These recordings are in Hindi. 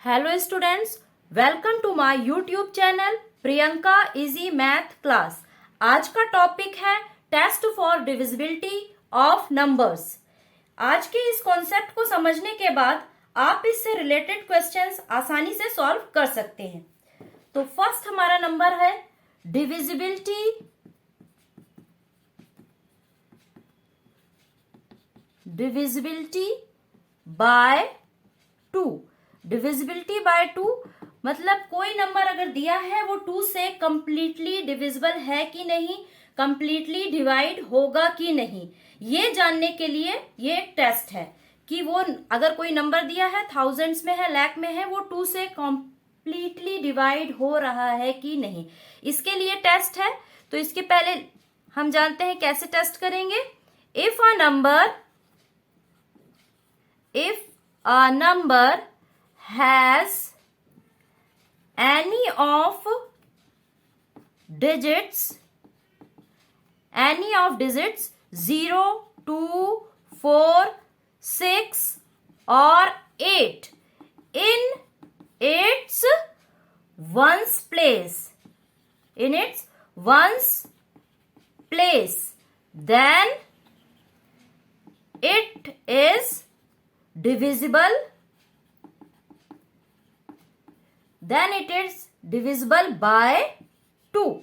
Hello students, welcome to my YouTube channel Priyanka easy math class. आज का टॉपिक है test for divisibility of numbers. आज के इस कॉन्सेप्ट को समझने के बाद आप इससे रिलेटेड क्वेश्चंस आसानी से सॉल्व कर सकते हैं। तो फर्स्ट हमारा नंबर है डिविजिबिलिटी बाय 2। डिविजिबिलिटी बाय 2 मतलब कोई नंबर अगर दिया है वो 2 से कंप्लीटली डिविजिबल है कि नहीं, कंप्लीटली डिवाइड होगा कि नहीं, ये जानने के लिए ये एक टेस्ट है कि वो अगर कोई नंबर दिया है थाउजेंड्स में है, लाख में है, वो 2 से कंप्लीटली डिवाइड हो रहा है कि नहीं, इसके लिए टेस्ट है। तो इसके पहले हम जानते हैं कैसे टेस्ट करेंगे। If a number has any of digits 0, 2, 4, 6 or 8 in its ones place, then it is divisible by 2।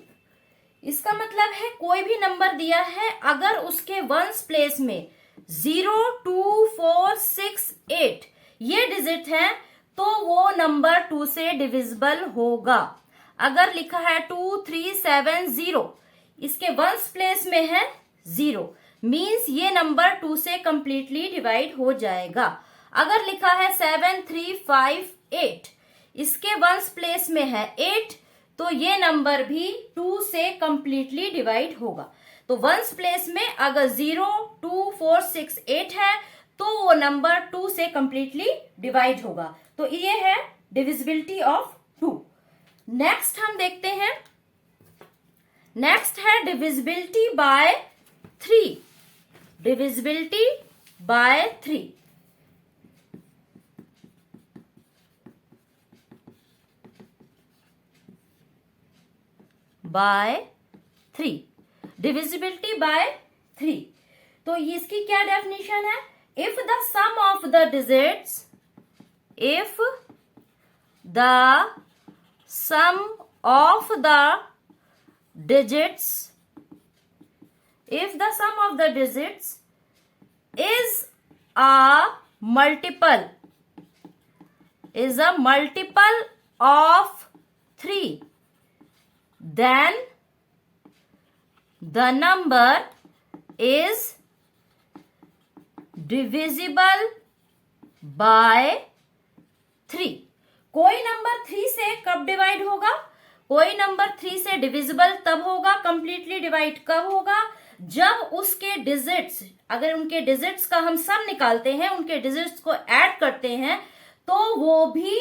इसका मतलब है कोई भी नंबर दिया है अगर उसके वंस प्लेस में 0, 2, 4, 6, 8 ये डिजिट है तो वो नंबर 2 से डिविजिबल होगा। अगर लिखा है 2, 3, 7, 0, इसके वंस प्लेस में है 0, मीन्स ये नंबर 2 से कंप्लीटली डिवाइड हो जाएगा। अगर लिखा है 7, 3, 5, 8, इसके वंस प्लेस में है 8, तो ये नंबर भी 2 से कंप्लीटली डिवाइड होगा। तो वंस प्लेस में अगर 0, 2, 4, 6, 8 है तो वो नंबर 2 से कंप्लीटली डिवाइड होगा। तो ये है डिविजिबिलिटी ऑफ 2। नेक्स्ट हम देखते हैं, नेक्स्ट है divisibility by 3। Divisibility by 3। By 3, divisibility by 3। तो इसकी क्या डेफिनेशन है? If the sum of the digits, if the sum of the digits, if the sum of the digits is a multiple, is a multiple of 3, then the number is divisible by 3। कोई नंबर 3 से कब डिवाइड होगा? कोई नंबर 3 से डिविजिबल तब होगा, कंप्लीटली डिवाइड कब होगा? जब उसके डिजिट्स, अगर उनके डिजिट्स का हम सम निकालते हैं, उनके डिजिट्स को ऐड करते हैं तो वो भी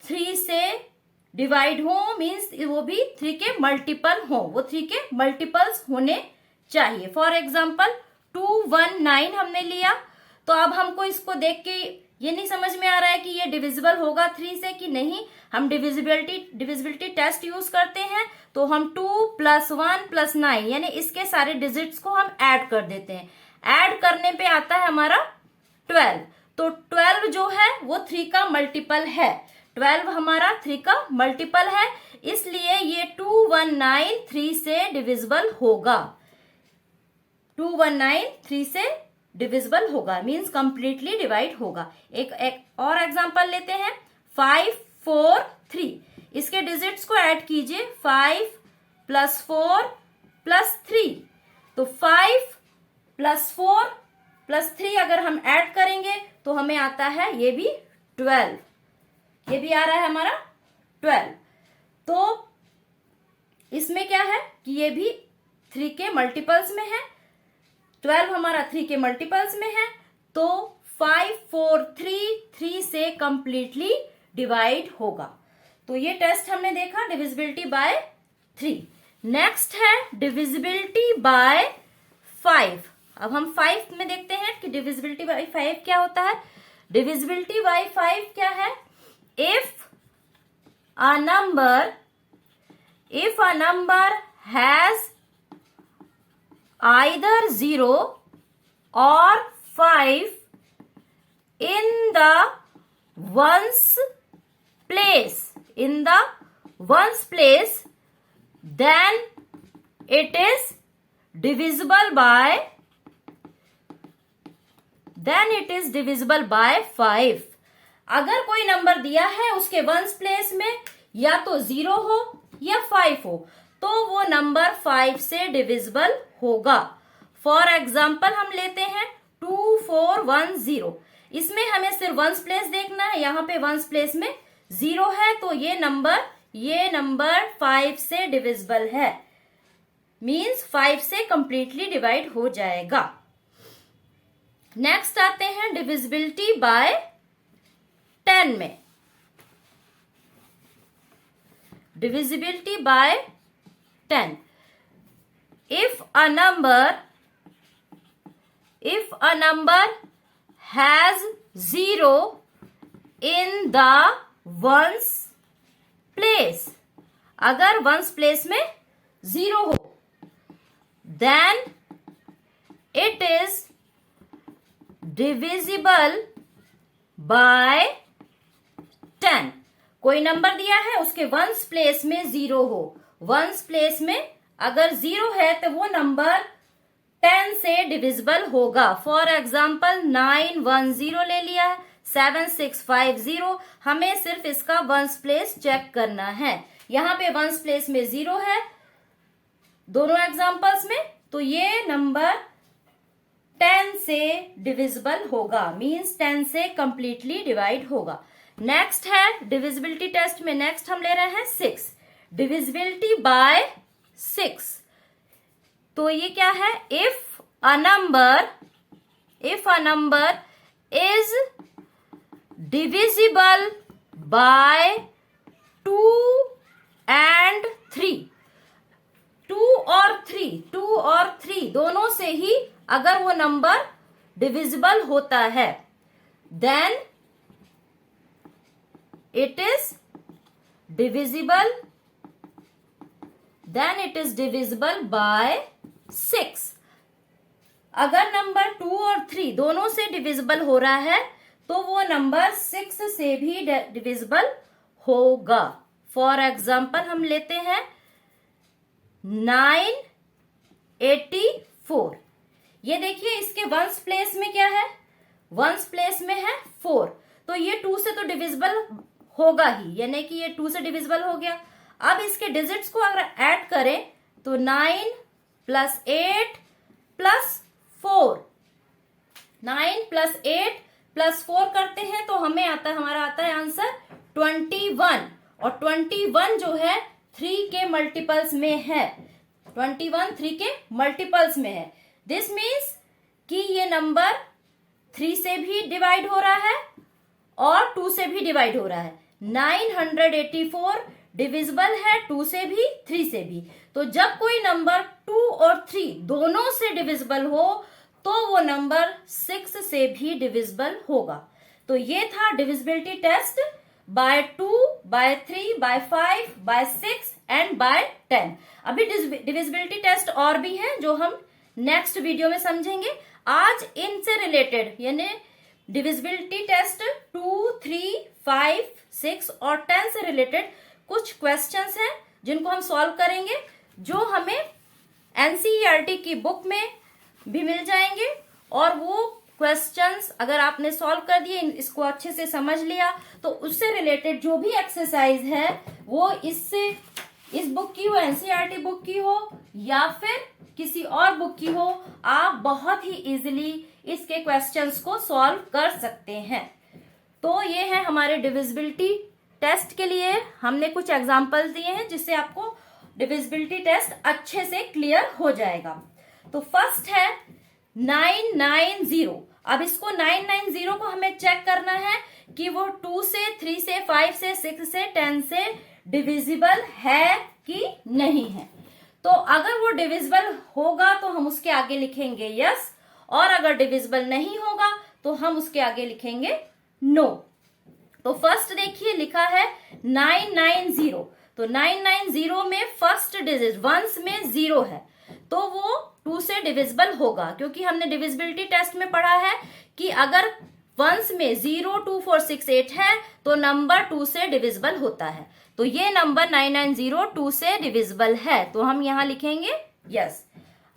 3 से डिवाइड हो, मीन्स वो भी 3 के मल्टीपल हो, वो 3 के मल्टीपल्स होने चाहिए। फॉर एग्जाम्पल 219 हमने लिया, तो अब हमको इसको देख के ये नहीं समझ में आ रहा है कि ये डिविजिबल होगा 3 से कि नहीं। हम डिविजिबिलिटी टेस्ट यूज करते हैं, तो हम 2 + 1 + 9 यानी इसके सारे डिजिट्स को हम ऐड कर देते हैं। ऐड करने पे आता है हमारा 12। तो 12 जो है वो 3 का मल्टीपल है, 12 हमारा 3 का मल्टीपल है, इसलिए ये 219 3 से डिविजिबल होगा। 219 3 से डिविजिबल होगा, मीन्स कंप्लीटली डिवाइड होगा। एक और एग्जांपल लेते हैं, 5, 4, 3, इसके डिजिट्स को ऐड कीजिए, 5 + 4 + 3, तो 5 + 4 + 3 अगर हम ऐड करेंगे तो हमें आता है ये भी 12, ये भी आ रहा है हमारा 12। तो इसमें क्या है कि ये भी 3 के मल्टीपल्स में है, 12 हमारा 3 के मल्टीपल्स में है, तो 5, 4, 3 से कंप्लीटली डिवाइड होगा। तो ये टेस्ट हमने देखा डिविजिबिलिटी बाय 3। नेक्स्ट है डिविजिबिलिटी बाय 5। अब हम 5 में देखते हैं कि डिविजिबिलिटी बाय 5 क्या होता है। डिविजिबिलिटी बाय 5 क्या है a number has either 0 or 5 in the ones place, then it is divisible by 5. अगर कोई नंबर दिया है उसके वंस प्लेस में या तो 0 हो या 5 हो तो वो नंबर 5 से डिविजिबल होगा. फॉर एग्जाम्पल हम लेते हैं 2410. इसमें हमें सिर्फ वंस प्लेस देखना है. यहाँ पे वंस प्लेस में 0 है तो ये नंबर 5 से डिविजिबल है. मीन्स 5 से कंप्लीटली डिवाइड हो जाएगा. नेक्स्ट आते हैं डिविजिबिलिटी बाय 10 में. Divisibility bye 10. If a number has 0 in the ones place, अगर वंस प्लेस में 0 हो, then it is divisible by 10. कोई नंबर दिया है उसके वंस प्लेस में 0 हो. वंस प्लेस में अगर 0 है तो वो नंबर 10 से डिविजिबल होगा. फॉर एग्जाम्पल 910 ले लिया है, 7650. हमें सिर्फ इसका वंस प्लेस चेक करना है. यहाँ पे वंस प्लेस में 0 है दोनों एग्जाम्पल्स में, तो ये नंबर 10 से डिविजिबल होगा. मीन्स 10 से कंप्लीटली डिवाइड होगा. नेक्स्ट है डिविजिबिलिटी टेस्ट में नेक्स्ट हम ले रहे हैं 6. Divisibility bye 6. तो ये क्या है? If a number is divisible bye 2 and 3. 2 और 3 दोनों से ही अगर वो नंबर डिविजिबल होता है then it is divisible by 6. अगर नंबर 2 और 3 दोनों से डिविजिबल हो रहा है तो वो नंबर 6 से भी डिविजिबल होगा. फॉर एग्जाम्पल हम लेते हैं 984. ये देखिए इसके वंस प्लेस में क्या है? वंस प्लेस में है 4. तो ये 2 से तो डिविजिबल होगा ही, यानी कि ये 2 से डिविजिबल हो गया. अब इसके डिजिट्स को अगर ऐड करें तो 9 + 8 + 4. 9 + 8 + 4 करते हैं तो हमारा आता है आंसर 21. और 21 जो है 3 के मल्टीपल्स में है. 21 3 के मल्टीपल्स में है. दिस मीन्स कि ये नंबर 3 से भी डिवाइड हो रहा है और 2 से भी डिवाइड हो रहा है. 984 डिविजिबल है 2 से भी 3 से भी. तो जब कोई नंबर 2 और 3 दोनों से डिविजिबल हो तो वो नंबर 6 से भी डिविजिबल होगा. तो ये था divisibility test by 2, by 3, by 5, by 6 and by 10. अभी डिविजिबिलिटी टेस्ट और भी हैं जो हम नेक्स्ट वीडियो में समझेंगे. आज इनसे रिलेटेड यानी डिविजिबिलिटी टेस्ट 2, 3, 5, 6 और 10 से रिलेटेड कुछ क्वेश्चंस हैं जिनको हम सॉल्व करेंगे, जो हमें एनसीईआरटी की बुक में भी मिल जाएंगे. और वो क्वेश्चंस अगर आपने सॉल्व कर दिए, इसको अच्छे से समझ लिया, तो उससे रिलेटेड जो भी एक्सरसाइज है वो इस बुक की हो, एनसीईआरटी बुक की हो या फिर किसी और बुक की हो, आप बहुत ही इजीली इसके क्वेश्चंस को सॉल्व कर सकते हैं. तो ये है हमारे डिविजिबिलिटी टेस्ट के लिए हमने कुछ एग्जाम्पल्स दिए हैं जिससे आपको डिविजिबिलिटी टेस्ट अच्छे से क्लियर हो जाएगा. तो फर्स्ट है 990. अब इसको 990 को हमें चेक करना है कि वो 2 से, 3 से, 5 से, 6 से, 10 से डिविजिबल है कि नहीं है. तो अगर वो डिविजिबल होगा तो हम उसके आगे लिखेंगे यस, और अगर डिविजिबल नहीं होगा तो हम उसके आगे लिखेंगे नो. तो फर्स्ट देखिए लिखा है 990, तो 990 में फर्स्ट डिजिट वंस में 0 है तो वो 2 से डिविजिबल होगा, क्योंकि हमने डिविजिबिलिटी टेस्ट में पढ़ा है कि अगर वंस में 0, 2, 4, 6, 8 है तो नंबर 2 से डिविजिबल होता है। तो ये नंबर 990 2 से डिविजिबल है, तो हम यहाँ लिखेंगे यस।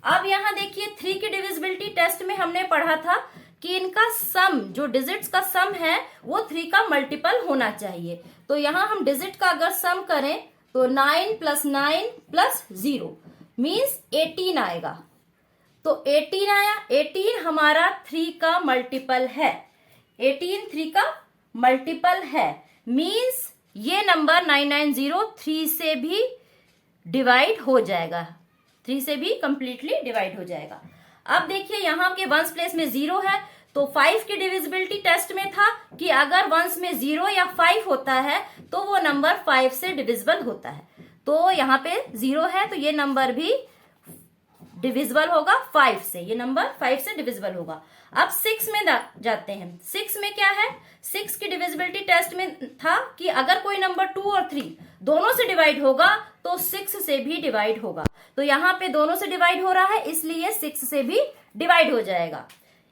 अब यहाँ देखिए 3 की डिविजिबिलिटी टेस्ट में हमने पढ़ा था कि इनका सम, जो डिजिट्स का सम है वो 3 का मल्टीपल होना चाहिए। तो यहाँ हम डिजिट का अगर सम करें तो 9 + 9 + 0 मीन्स 18 आएगा। तो 18 आया, 18 हमारा 3 का मल्टीपल है, 18 3 का मल्टीपल है, मीन्स ये नंबर 990 3 से भी डिवाइड हो जाएगा, 3 से भी कंप्लीटली डिवाइड हो जाएगा। अब देखिए यहाँ के वंस प्लेस में 0 है, तो 5 की डिविजिबिलिटी टेस्ट में था कि अगर वंस में 0 या 5 होता है तो वो नंबर 5 से डिविजिबल होता है। तो यहाँ पे 0 है तो ये नंबर भी डिविजिबल होगा 5 से, ये नंबर 5 से डिविजिबल होगा। अब 6 में जाते हैं। 6 में क्या है, 6 की डिविजिबिलिटी टेस्ट में था कि अगर कोई नंबर 2 और 3 दोनों से डिवाइड होगा तो 6 से भी डिवाइड होगा। तो यहाँ पे दोनों से डिवाइड हो रहा है इसलिए 6 से भी डिवाइड हो जाएगा।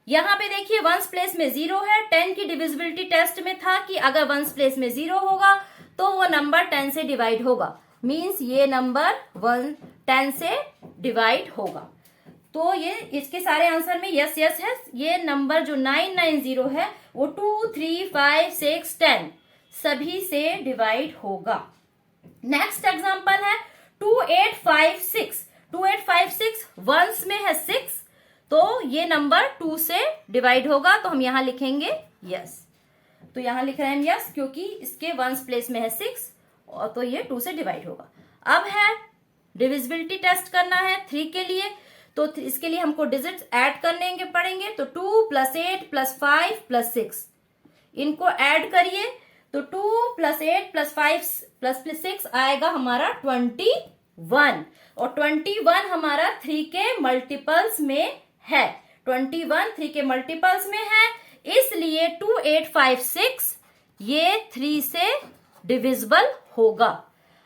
यहाँ पे देखिए वंस प्लेस में 0 है, 10 की डिविजिबिलिटी टेस्ट में था कि अगर वंस प्लेस में 0 होगा तो वो नंबर 10 से डिवाइड होगा, मीन्स ये नंबर 10 से डिवाइड होगा। तो ये इसके सारे आंसर में यस यस है। ये नंबर जो 990 है वो 2, 3, 5, 6, 10 सभी से डिवाइड होगा। नेक्स्ट एग्जांपल है 2856। 2856 वंस में है 6, तो ये नंबर 2 से डिवाइड होगा, तो हम यहां लिखेंगे यस। तो यहां लिख रहे हैं यस क्योंकि इसके वंस प्लेस में है 6 और तो ये 2 से डिवाइड होगा। अब है डिविजिबिलिटी टेस्ट करना है 3 के लिए, तो इसके लिए हमको डिजिट्स ऐड करने पड़ेंगे। तो 2 + 8 + 5 + 6 इनको ऐड करिए, तो 2 + 8 + 5 + 6 आएगा हमारा 21, और 21 हमारा 3 के मल्टीपल्स में है, 21 3 के मल्टीपल्स में है, इसलिए 2856 ये 3 से डिविजिबल होगा।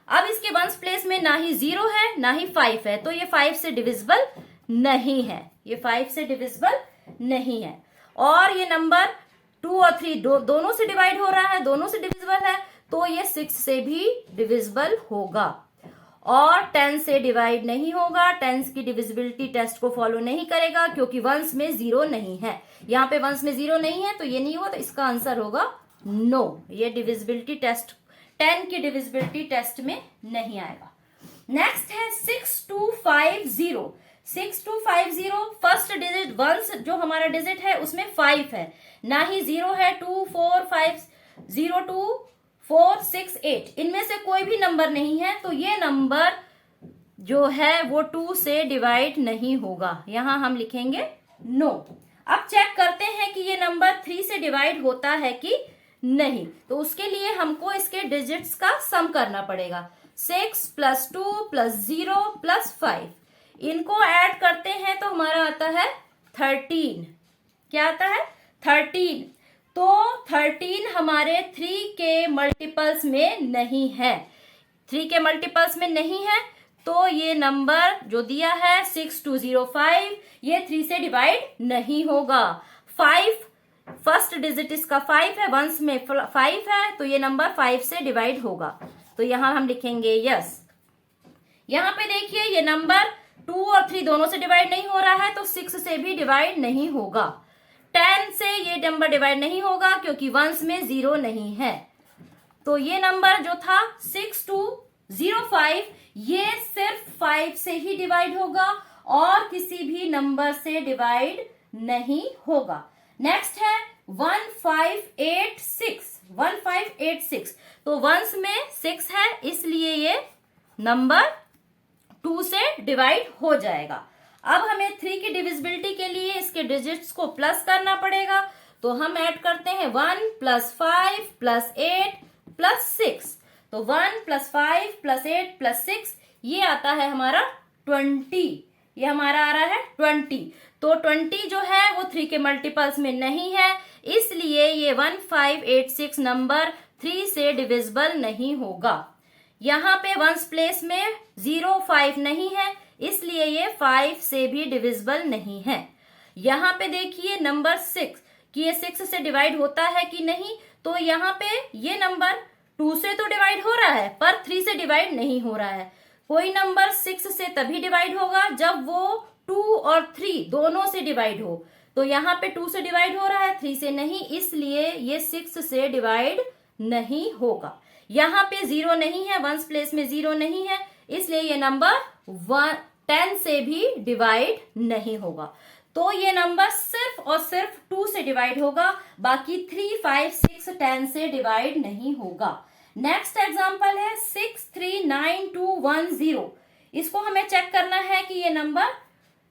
अब इसके वंस प्लेस में ना ही 0 है ना ही 5 है, तो ये 5 से डिविजिबल नहीं है, ये 5 से डिविजिबल नहीं है। और ये नंबर 2 और 3 दोनों से डिवाइड हो रहा है, दोनों से डिविजिबल है, तो ये 6 से भी डिविजिबल होगा। और 10 से डिवाइड नहीं होगा, 10 की डिविजिबिलिटी टेस्ट को फॉलो नहीं करेगा क्योंकि वंस में 0 नहीं है। यहाँ पे वंस में 0 नहीं है तो ये नहीं होगा, तो इसका आंसर होगा नो, ये डिविजिबिलिटी टेस्ट 10 की डिविजिबिलिटी टेस्ट में नहीं आएगा। नेक्स्ट है 6250। 6250 फर्स्ट डिजिट वंस जो हमारा डिजिट है उसमें 5 है, ना ही 0 है, 2, 4, 5, 0, 2, 4, 6, 8 इनमें से कोई भी नंबर नहीं है, तो ये नंबर जो है वो 2 से डिवाइड नहीं होगा, यहां हम लिखेंगे नो। अब चेक करते हैं कि ये नंबर 3 से डिवाइड होता है कि नहीं, तो उसके लिए हमको इसके डिजिट्स का सम करना पड़ेगा। 6 + 2 + 0 + 5 इनको ऐड करते हैं तो हमारा आता है 13। क्या आता है 13। तो 13 हमारे 3 के मल्टीपल्स में नहीं है, 3 के मल्टीपल्स में नहीं है, तो ये नंबर जो दिया है 6205 ये 3 से डिवाइड नहीं होगा। 5 फर्स्ट डिजिट इसका 5 है, वंस में 5 है, तो ये नंबर 5 से डिवाइड होगा, तो यहां हम लिखेंगे यस। यहां पे देखिए ये नंबर 2 और 3 दोनों से डिवाइड नहीं हो रहा है, तो 6 से भी डिवाइड नहीं होगा। 10 से ये नंबर डिवाइड नहीं होगा क्योंकि वंस में 0 नहीं है, तो ये नंबर जो था 6205 ये सिर्फ 5 से ही डिवाइड होगा और किसी भी नंबर से डिवाइड नहीं होगा। नेक्स्ट है 1586। 1586 तो वंस में 6 है इसलिए ये नंबर 2 से डिवाइड हो जाएगा। अब हमें 3 की डिविजिबिलिटी के लिए इसके डिजिट्स को प्लस करना पड़ेगा, तो हम ऐड करते हैं 1 + 5 + 8 + 6, तो 1 + 5 + 8 + 6 ये आता है हमारा 20, ये हमारा आ रहा है 20। तो 20 जो है वो 3 के मल्टीपल्स में नहीं है, इसलिए ये 1586 नंबर 3 से डिविजिबल नहीं होगा। यहाँ पे वंस प्लेस में 0, 5 नहीं है, इसलिए ये 5 से भी डिविजिबल नहीं है। यहाँ पे देखिए नंबर 6 कि ये 6 से डिवाइड होता है कि नहीं, तो यहाँ पे ये नंबर 2 से तो डिवाइड हो रहा है पर 3 से डिवाइड नहीं हो रहा है। कोई नंबर 6 से तभी डिवाइड होगा जब वो 2 और 3 दोनों से डिवाइड हो। तो यहाँ पे 2 से डिवाइड हो रहा है, 3 से नहीं, इसलिए ये 6 से डिवाइड नहीं होगा। यहाँ पे 0 नहीं है, वंस प्लेस में 0 नहीं है, इसलिए ये नंबर 10 से भी डिवाइड नहीं होगा। तो ये नंबर सिर्फ और सिर्फ 2 से डिवाइड होगा, बाकी 3, 5, 6, 10 से डिवाइड नहीं होगा। नेक्स्ट एग्जांपल है 639210। इसको हमें चेक करना है कि ये नंबर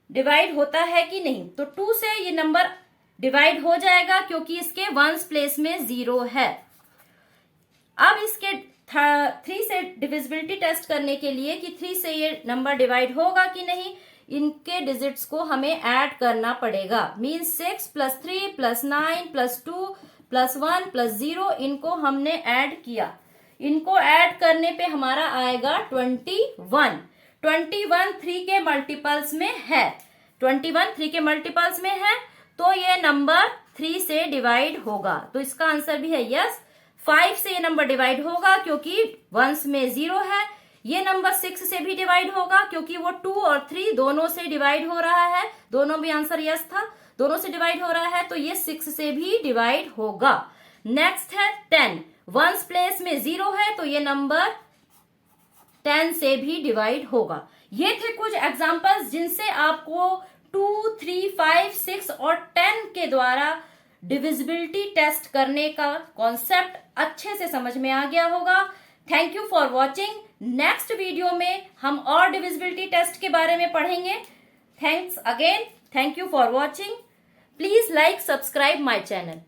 डिवाइड होता है कि नहीं। तो 2 से ये नंबर डिवाइड हो जाएगा क्योंकि इसके वंस प्लेस में 0 है। अब इसके 3 से डिविजिबिलिटी टेस्ट करने के लिए कि 3 से ये नंबर डिवाइड होगा कि नहीं, इनके डिजिट्स को हमें ऐड करना पड़ेगा। मीन्स 6 + 3 + 9 + 2 + 1 + 0, इनको हमने ऐड किया। इनको ऐड करने पे हमारा आएगा 21। 21 3 के मल्टीपल्स में है, 21 3 के मल्टीपल्स में है, तो ये नंबर 3 से डिवाइड होगा। तो इसका आंसर भी है यस। 5 से ये नंबर डिवाइड होगा क्योंकि वंस में 0 है। ये नंबर 6 से भी डिवाइड होगा क्योंकि वो 2 और 3 दोनों से डिवाइड हो रहा है, दोनों भी आंसर यस था, दोनों से डिवाइड हो रहा है, तो ये 6 से भी डिवाइड होगा। नेक्स्ट है 10, वंस प्लेस में 0 है, तो ये नंबर 10 से भी डिवाइड होगा। ये थे कुछ एग्जांपल्स जिनसे आपको 2, 3, 5, 6 और 10 के द्वारा डिविजिबिलिटी टेस्ट करने का कॉन्सेप्ट अच्छे से समझ में आ गया होगा। Thank you for watching. Next video में हम और डिविजिबिलिटी टेस्ट के बारे में पढ़ेंगे। Thanks again, thank you for watching. Please like, subscribe my channel.